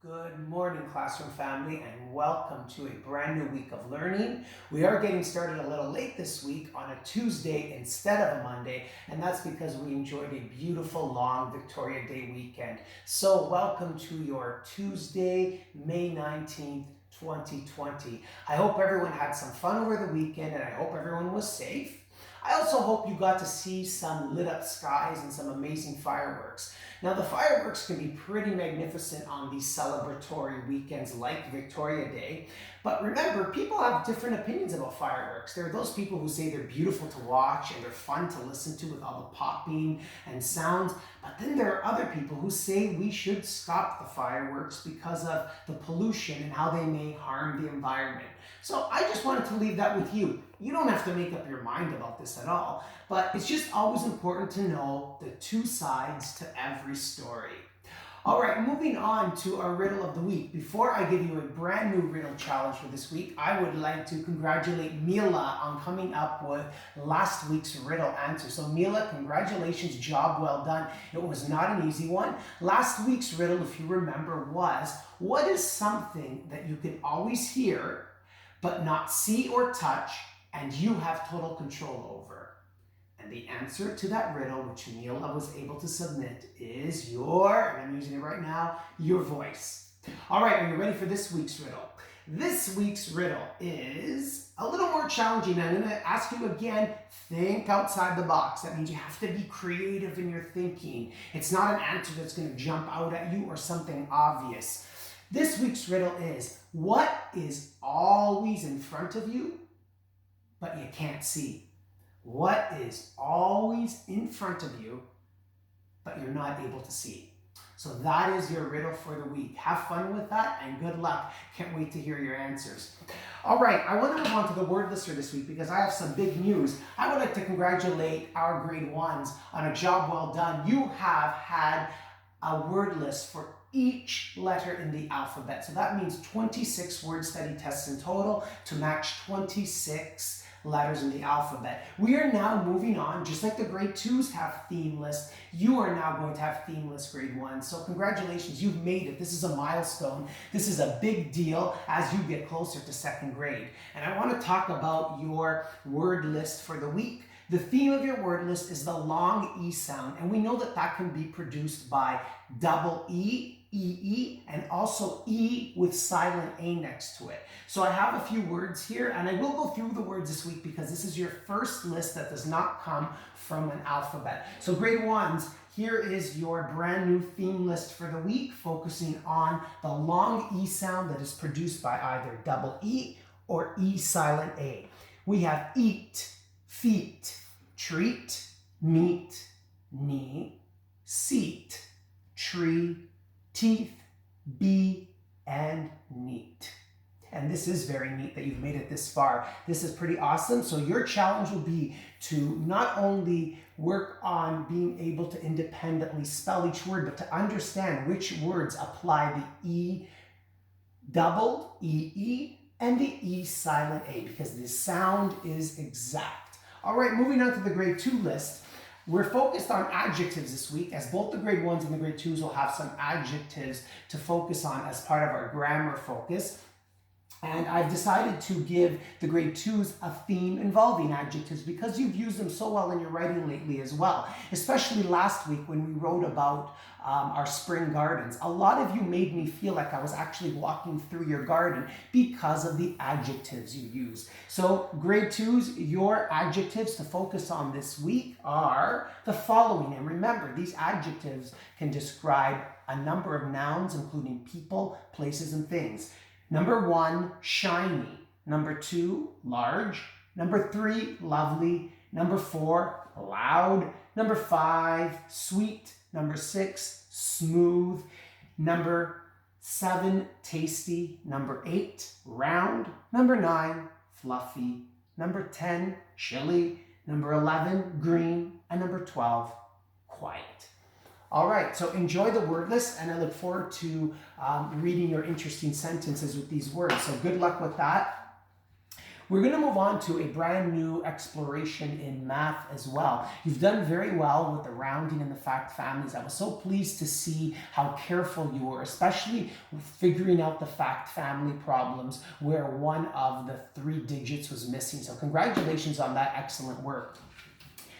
Good morning, classroom family, and welcome to a brand new week of learning. We are getting started a little late this week on a Tuesday instead of a Monday, and that's because we enjoyed a beautiful long Victoria Day weekend. So welcome to your Tuesday, May 19th, 2020. I hope everyone had some fun over the weekend, and I hope everyone was safe. I also hope you got to see some lit up skies and some amazing fireworks. Now, the fireworks can be pretty magnificent on these celebratory weekends like Victoria Day. But remember, people have different opinions about fireworks. There are those people who say they're beautiful to watch and they're fun to listen to with all the popping and sounds. But then there are other people who say we should stop the fireworks because of the pollution and how they may harm the environment. So I just wanted to leave that with you. You don't have to make up your mind about this at all, but it's just always important to know the two sides to every story. All right, moving on to our riddle of the week. Before I give you a brand new riddle challenge for this week, I would like to congratulate Mila on coming up with last week's riddle answer. So Mila, congratulations, job well done. It was not an easy one. Last week's riddle, if you remember, was what is something that you can always hear but not see or touch and you have total control over? And the answer to that riddle, which Mila was able to submit, is your, and I'm using it right now, your voice. All right, are you ready for this week's riddle? This week's riddle is a little more challenging. I'm going to ask you again, think outside the box. That means you have to be creative in your thinking. It's not an answer that's going to jump out at you or something obvious. This week's riddle is, what is always in front of you, but you can't see? What is always in front of you, but you're not able to see? So that is your riddle for the week. Have fun with that and good luck. Can't wait to hear your answers. All right, I want to move on to the word lister this week because I have some big news. I would like to congratulate our grade ones on a job well done. You have had a word list for each letter in the alphabet. So that means 26 word study tests in total to match 26 letters in the alphabet. We are now moving on, just like the grade 2s have theme lists, you are now going to have theme list grade 1. So congratulations, you've made it. This is a milestone. This is a big deal as you get closer to second grade. And I want to talk about your word list for the week. The theme of your word list is the long E sound, and we know that that can be produced by double E, EE, and also E with silent A next to it. So I have a few words here, and I will go through the words this week because this is your first list that does not come from an alphabet. So grade ones, here is your brand new theme list for the week, focusing on the long E sound that is produced by either double E or E silent A. We have eat, feet, treat, meet, knee, seat, tree, teeth, bee, and neat. And this is very neat that you've made it this far. This is pretty awesome. So your challenge will be to not only work on being able to independently spell each word, but to understand which words apply the E doubled, EE, and the E silent A, because the sound is exact. All right, moving on to the grade 2 list. We're focused on adjectives this week, as both the grade 1s and the grade 2s will have some adjectives to focus on as part of our grammar focus. And I've decided to give the grade 2s a theme involving adjectives because you've used them so well in your writing lately as well, especially last week when we wrote about our spring gardens. A lot of you made me feel like I was actually walking through your garden because of the adjectives you used. So grade 2s, your adjectives to focus on this week are the following. And remember, these adjectives can describe a number of nouns, including people, places, and things. Number 1, shiny. Number 2, large. Number 3, lovely. Number 4, loud. Number 5, sweet. Number 6, smooth. Number 7, tasty. Number 8, round. Number 9, fluffy. Number 10, chilly. Number 11, green. And number 12, quiet. All right, so enjoy the word list, and I look forward to reading your interesting sentences with these words. So good luck with that. We're going to move on to a brand new exploration in math as well. You've done very well with the rounding and the fact families. I was so pleased to see how careful you were, especially figuring out the fact family problems where one of the 3 digits was missing. So congratulations on that excellent work.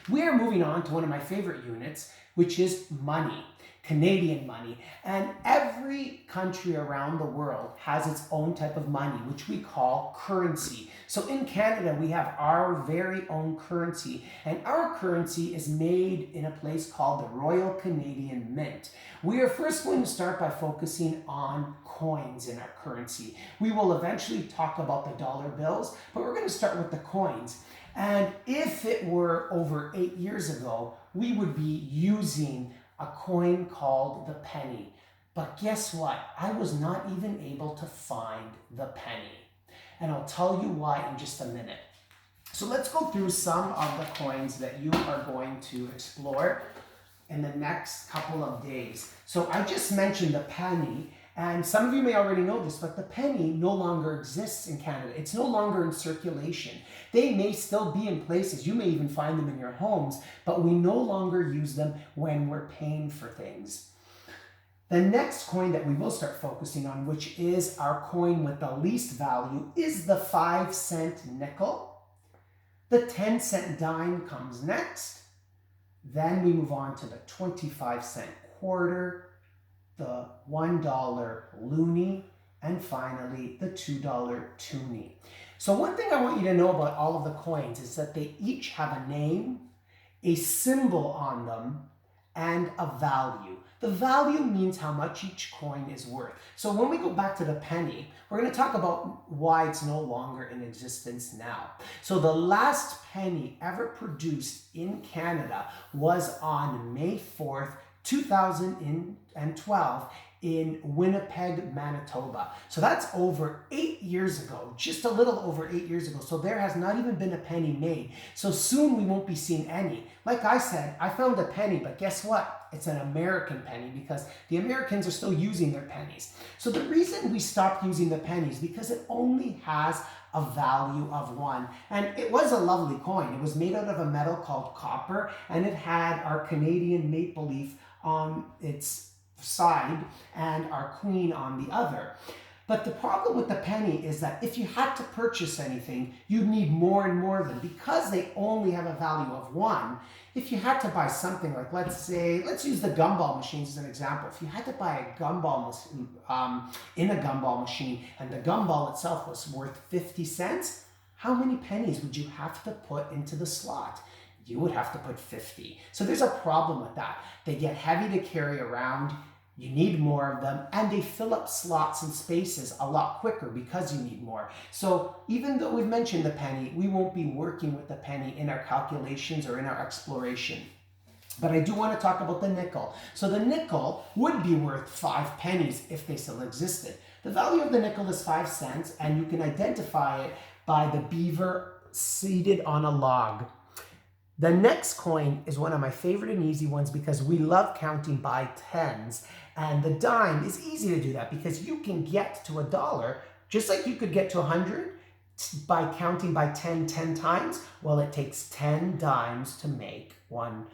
We are moving on to one of my favorite units, which is money. Canadian money, and every country around the world has its own type of money, which we call currency. So in Canada, we have our very own currency, and our currency is made in a place called the Royal Canadian Mint. We are first going to start by focusing on coins in our currency. We will eventually talk about the dollar bills, but we're going to start with the coins. And if it were over 8 years ago, we would be using a coin called the penny. But guess what? I was not even able to find the penny. And I'll tell you why in just a minute. So let's go through some of the coins that you are going to explore in the next couple of days. So I just mentioned the penny, and some of you may already know this, but the penny no longer exists in Canada. It's no longer in circulation. They may still be in places. You may even find them in your homes, but we no longer use them when we're paying for things. The next coin that we will start focusing on, which is our coin with the least value, is the 5-cent nickel. The 10-cent dime comes next. Then we move on to the 25-cent quarter, the $1 loonie, and finally the $2 toonie. So one thing I want you to know about all of the coins is that they each have a name, a symbol on them, and a value. The value means how much each coin is worth. So when we go back to the penny, we're going to talk about why it's no longer in existence now. So the last penny ever produced in Canada was on May 4th, 2012 in Winnipeg, Manitoba. So that's over 8 years ago, just a little over 8 years ago. So there has not even been a penny made. So soon we won't be seeing any. Like I said, I found a penny, but guess what? It's an American penny because the Americans are still using their pennies. So the reason we stopped using the pennies because it only has a value of 1. And it was a lovely coin. It was made out of a metal called copper, and it had our Canadian maple leaf on its side and our queen on the other. But the problem with the penny is that if you had to purchase anything, you'd need more and more of them. Because they only have a value of 1, if you had to buy something like, let's use the gumball machines as an example. If you had to buy a gumball in a gumball machine and the gumball itself was worth 50 cents, how many pennies would you have to put into the slot? You would have to put 50. So there's a problem with that. They get heavy to carry around. You need more of them, and they fill up slots and spaces a lot quicker because you need more. So even though we've mentioned the penny, we won't be working with the penny in our calculations or in our exploration. But I do want to talk about the nickel. So the nickel would be worth 5 pennies if they still existed. The value of the nickel is 5 cents, and you can identify it by the beaver seated on a log. The next coin is one of my favorite and easy ones because we love counting by tens. And the dime is easy to do that because you can get to $1 just like you could get to 100 by counting by 10 times. Well, it takes 10 dimes to make $1.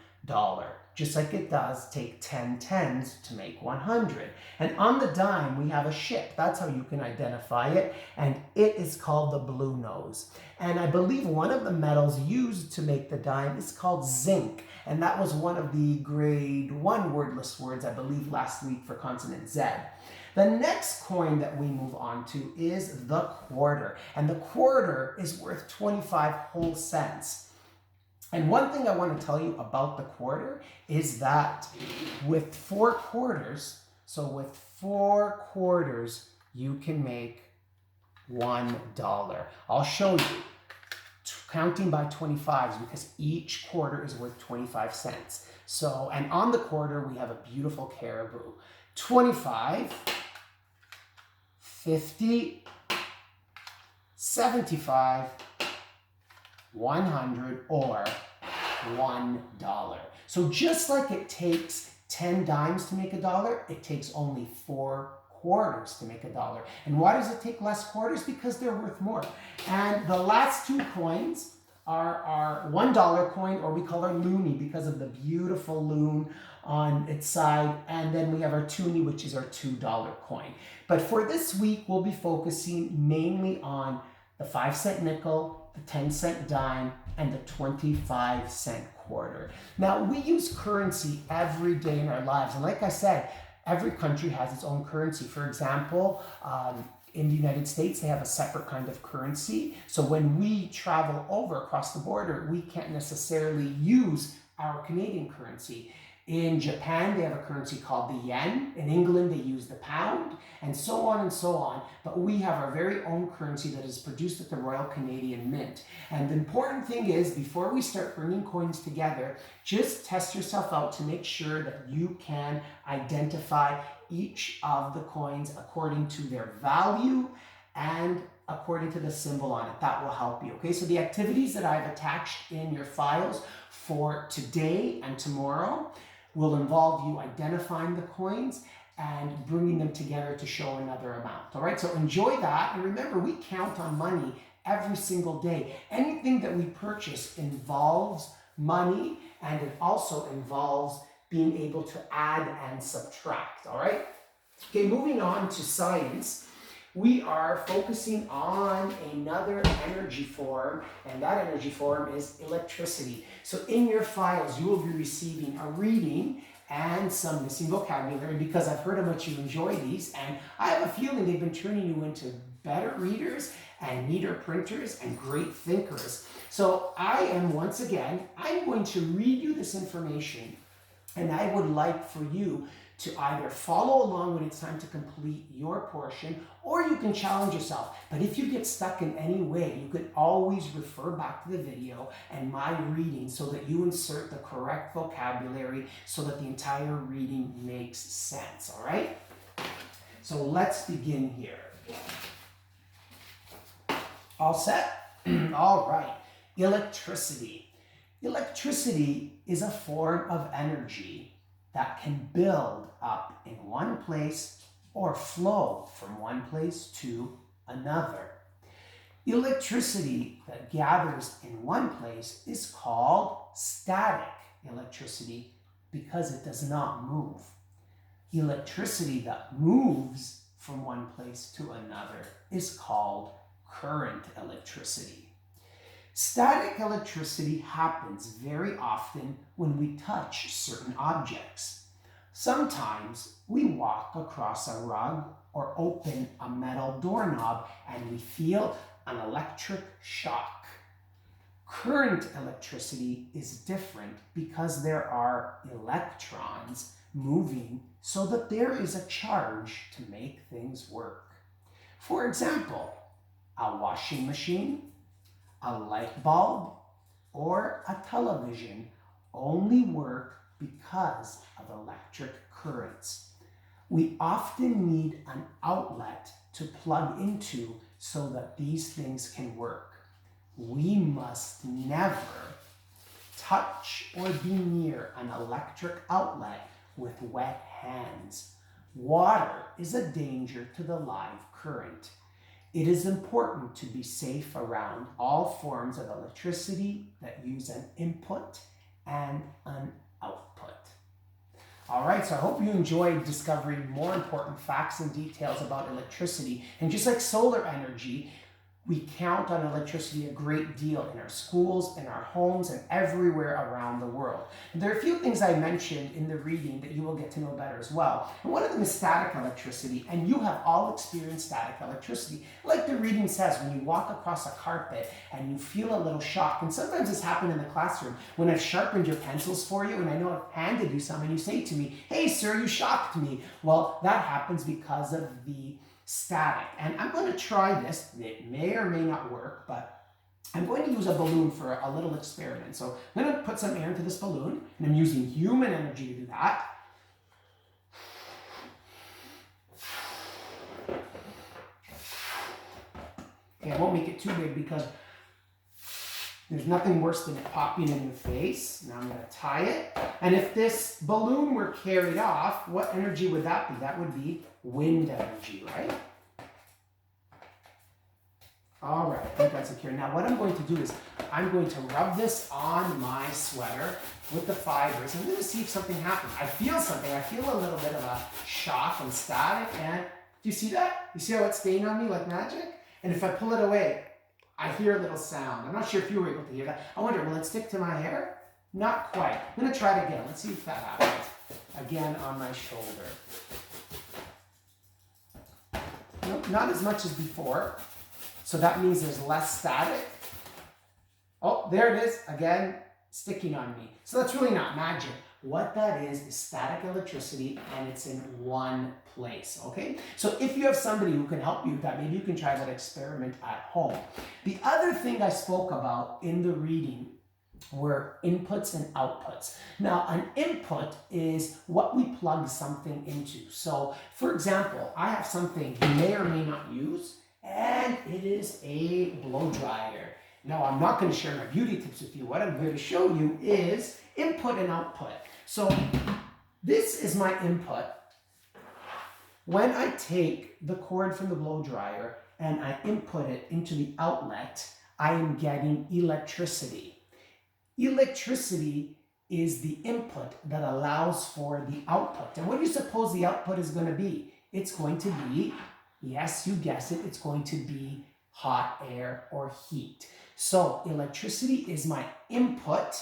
Just like it does take 10 tens to make 100. And on the dime, we have a ship. That's how you can identify it. And it is called the blue nose. And I believe one of the metals used to make the dime is called zinc. And that was one of the grade 1 wordless words, I believe, last week for consonant Z. The next coin that we move on to is the quarter. And the quarter is worth 25 whole cents. And one thing I want to tell you about the quarter is that with 4 quarters, you can make $1. I'll show you counting by 25s because each quarter is worth 25 cents. So, and on the quarter, we have a beautiful caribou. 25, 50, 75, 100, or $1. So just like it takes 10 dimes to make $1, it takes only 4 quarters to make a dollar. And why does it take less quarters? Because they're worth more. And the last two coins are our $1 coin, or we call our loonie because of the beautiful loon on its side. And then we have our toonie, which is our $2 coin. But for this week, we'll be focusing mainly on the 5-cent nickel, the 10-cent dime, and the 25-cent quarter. Now, we use currency every day in our lives. And like I said, every country has its own currency. For example, in the United States, they have a separate kind of currency. So when we travel over across the border, we can't necessarily use our Canadian currency. In Japan, they have a currency called the yen. In England, they use the pound, and so on and so on. But we have our very own currency that is produced at the Royal Canadian Mint. And the important thing is, before we start bringing coins together, just test yourself out to make sure that you can identify each of the coins according to their value and according to the symbol on it. That will help you. Okay, so the activities that I've attached in your files for today and tomorrow will involve you identifying the coins and bringing them together to show another amount. All right, so enjoy that. And remember, we count on money every single day. Anything that we purchase involves money, and it also involves being able to add and subtract. All right, okay, moving on to science. We are focusing on another energy form, and that energy form is electricity. So in your files, you will be receiving a reading and some missing vocabulary, because I've heard how much you enjoy these, and I have a feeling they've been turning you into better readers and neater printers and great thinkers. So I'm going to read you this information, and I would like for you to either follow along when it's time to complete your portion, or you can challenge yourself. But if you get stuck in any way, you could always refer back to the video and my reading so that you insert the correct vocabulary so that the entire reading makes sense, all right? So let's begin here. All set? All right. Electricity. Electricity is a form of energy that can build up in one place or flow from one place to another. Electricity that gathers in one place is called static electricity because it does not move. Electricity that moves from one place to another is called current electricity. Static electricity happens very often when we touch certain objects. Sometimes we walk across a rug or open a metal doorknob and we feel an electric shock. Current electricity is different because there are electrons moving so that there is a charge to make things work. For example, a washing machine, a light bulb, or a television only work because of electric currents. We often need an outlet to plug into so that these things can work. We must never touch or be near an electric outlet with wet hands. Water is a danger to the live current. It is important to be safe around all forms of electricity that use an input and an output. All right, so I hope you enjoyed discovering more important facts and details about electricity. And just like solar energy, we count on electricity a great deal in our schools, in our homes, and everywhere around the world. And there are a few things I mentioned in the reading that you will get to know better as well. And one of them is static electricity, and you have all experienced static electricity. Like the reading says, when you walk across a carpet and you feel a little shock, and sometimes it's happened in the classroom, when I've sharpened your pencils for you and I know I've handed you some and you say to me, "Hey sir, you shocked me." Well, that happens because of the static. And I'm going to try this. It may or may not work, but I'm going to use a balloon for a little experiment. So I'm going to put some air into this balloon, and I'm using human energy to do that. Okay, I won't make it too big because there's There's nothing worse than it popping in the face. Now I'm going to tie it. And if this balloon were carried off, what energy would that be? That would be wind energy, right? All right, I think that's secure. Now what I'm going to do is I'm going to rub this on my sweater with the fibers. I'm going to see if something happens. I feel something. I feel a little bit of a shock and static. And do you see that? You see how it's staying on me like magic? And if I pull it away, I hear a little sound. I'm not sure if you were able to hear that. I wonder, will it stick to my hair? Not quite. I'm going to try it again. Let's see if that happens. Again on my shoulder. Nope, not as much as before. So that means there's less static. Oh, there it is. Again, sticking on me. So that's really not magic. What that is static electricity, and it's in one place, okay? So if you have somebody who can help you with that, maybe you can try that experiment at home. The other thing I spoke about in the reading were inputs and outputs. Now, an input is what we plug something into. So, for example, I have something you may or may not use, and it is a blow dryer. Now, I'm not going to share my beauty tips with you. What I'm going to show you is input and output. So this is my input. When I take the cord from the blow dryer and I input it into the outlet, I am getting electricity. Electricity is the input that allows for the output. And what do you suppose the output is going to be? It's going to be, yes, you guessed it, it's going to be hot air or heat. So electricity is my input,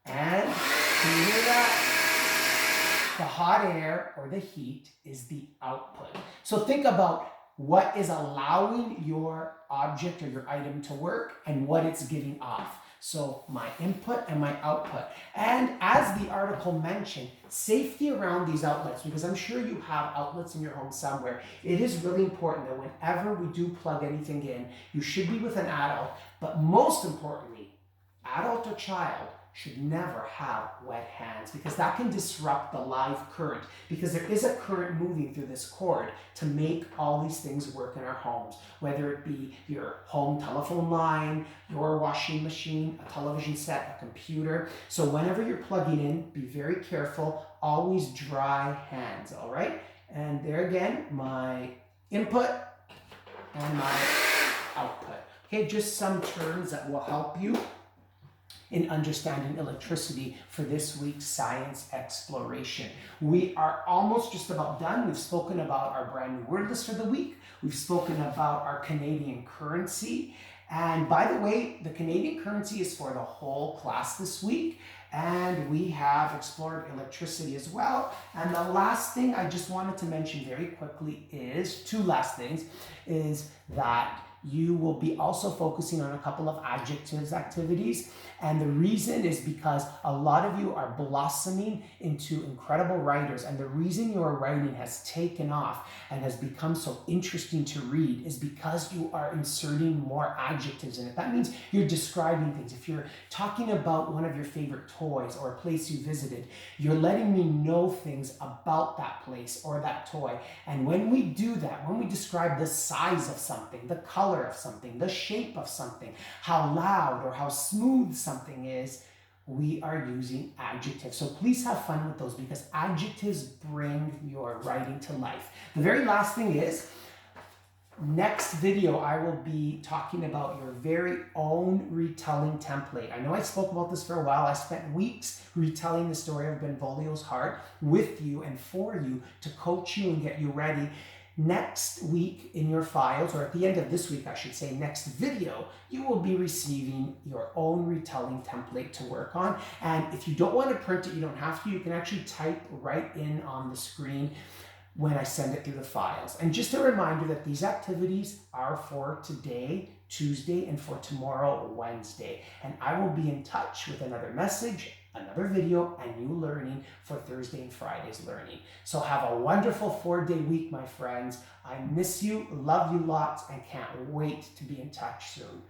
and can you hear that? The hot air or the heat is the output. So think about what is allowing your object or your item to work and what it's giving off. So my input and my output. And as the article mentioned, safety around these outlets, because I'm sure you have outlets in your home somewhere. It is really important that whenever we do plug anything in, you should be with an adult, but most importantly, adult or child should never have wet hands, because that can disrupt the live current, because there is a current moving through this cord to make all these things work in our homes, whether it be your home telephone line, your washing machine, a television set, a computer. So whenever you're plugging in, be very careful, always dry hands, all right? And there again, my input and my output. Okay, just some terms that will help you in understanding electricity for this week's science exploration. We are almost just about done. We've spoken about our brand new word list for the week. We've spoken about our Canadian currency. And by the way, the Canadian currency is for the whole class this week. And we have explored electricity as well. And the last thing I just wanted to mention very quickly is, two last things, is that you will be also focusing on a couple of adjectives activities. And the reason is because a lot of you are blossoming into incredible writers. And the reason your writing has taken off and has become so interesting to read is because you are inserting more adjectives in it. That means you're describing things. If you're talking about one of your favorite toys or a place you visited, you're letting me know things about that place or that toy. And when we do that, when we describe the size of something, the color of something, the shape of something, how loud or how smooth something is, we are using adjectives. So please have fun with those, because adjectives bring your writing to life. The very last thing is, next video I will be talking about your very own retelling template. I know I spoke about this for a while. I spent weeks retelling the story of Benvolio's heart with you and for you to coach you and get you ready. Next week in your files, or at the end of this week, I should say, next video, you will be receiving your own retelling template to work on. And if you don't want to print it, you don't have to. You can actually type right in on the screen when I send it through the files. And just a reminder that these activities are for today, Tuesday, and for tomorrow, Wednesday. And I will be in touch with another message, another video, and new learning for Thursday and Friday's learning. So have a wonderful 4-day week, my friends. I miss you, love you lots, and can't wait to be in touch soon.